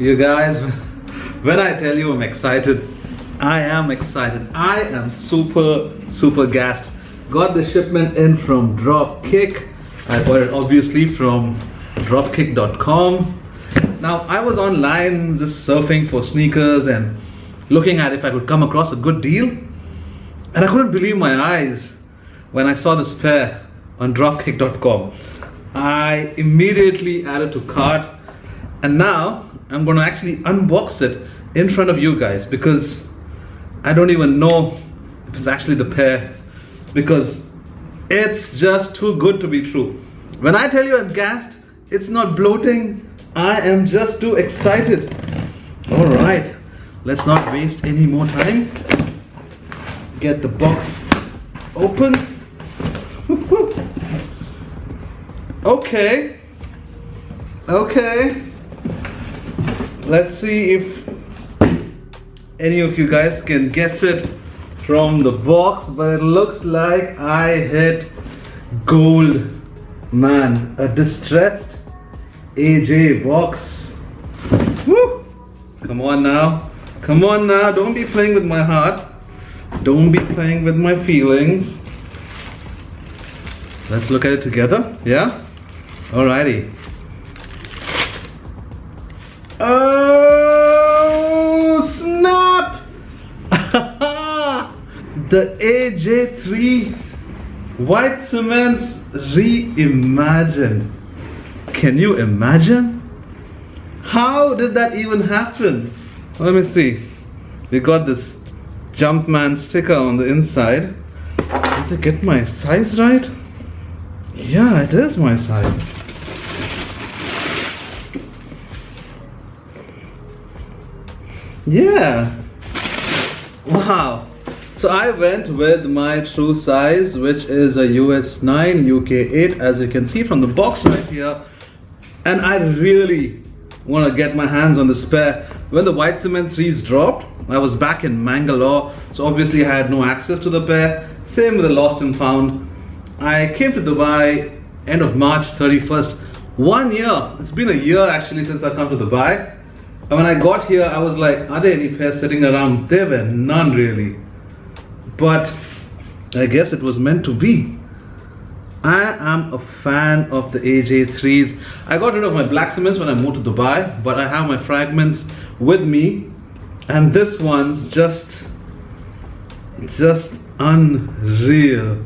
You guys, when I tell you I'm excited, I am excited. I am super gassed. Got the shipment in from Dropkick. I bought it obviously from Dropkick.com. Now I was online just surfing for sneakers and looking at if I could come across a good deal, and I couldn't believe my eyes when I saw this pair on Dropkick.com. I immediately added to cart, and now I'm going to actually unbox it in front of you guys because I don't even know if it's actually the pair, because it's just too good to be true. When I tell you I'm gassed, it's not bloating. I am just too excited. Alright, let's not waste any more time. Get the box open. Okay. Let's see if any of you guys can guess it from the box, but it looks like I hit gold, man. A distressed AJ box. Woo! Come on now, don't be playing with my heart, don't be playing with my feelings. Let's look at it together. Yeah, alrighty. Oh snap! The AJ3 White Cements reimagined. Can you imagine? How did that even happen? Let me see. We got this Jumpman sticker on the inside. Did I get my size right? Yeah, it is my size. Yeah. Wow. So I went with my true size, which is a US 9, UK 8, as you can see from the box right here. And I really want to get my hands on this pair. When the White Cement 3s dropped, I was back in Mangalore, so obviously I had no access to the pair. Same with the Lost and Found. I came to Dubai end of March 31st. 1 year. It's been a year actually since I come to Dubai. And when I got here, I was like, are there any pairs sitting around? There were none really. But I guess it was meant to be. I am a fan of the AJ3s. I got rid of my black cements when I moved to Dubai, but I have my fragments with me, and this one's just unreal.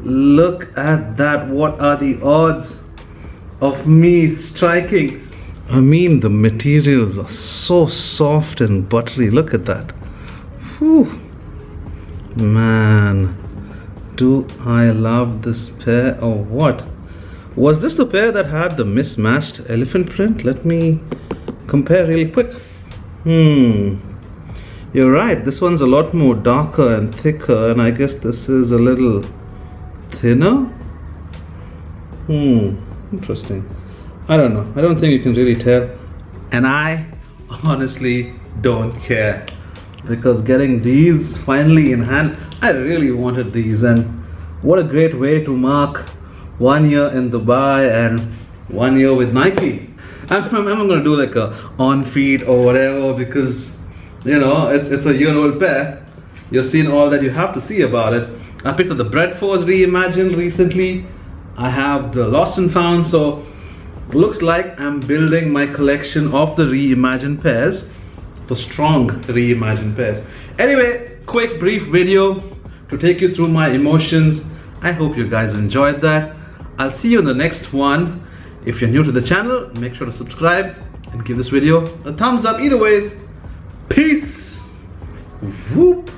Look at that. What are the odds of me striking? I mean, the materials are so soft and buttery. Look at that. Whew. Man, do I love this pair or what? Was this the pair that had the mismatched elephant print? Let me compare really quick. You're right, this one's a lot more darker and thicker, and I guess this is a little thinner. Interesting. I don't know. I don't think you can really tell. And I honestly don't care, because getting these finally in hand, I really wanted these, and what a great way to mark 1 year in Dubai and 1 year with Nike. I'm gonna do like a on feed or whatever, because you know it's a year-old pair. You've seen all that you have to see about it. I picked up the Breadforce Reimagined recently. I have the Lost and Found, so looks like I'm building my collection of the reimagined pairs, the strong reimagined pairs. Anyway, quick brief video to take you through my emotions. I hope you guys enjoyed that. I'll see you in the next one. If you're new to the channel, make sure to subscribe and give this video a thumbs up. Either ways, peace. Whoop.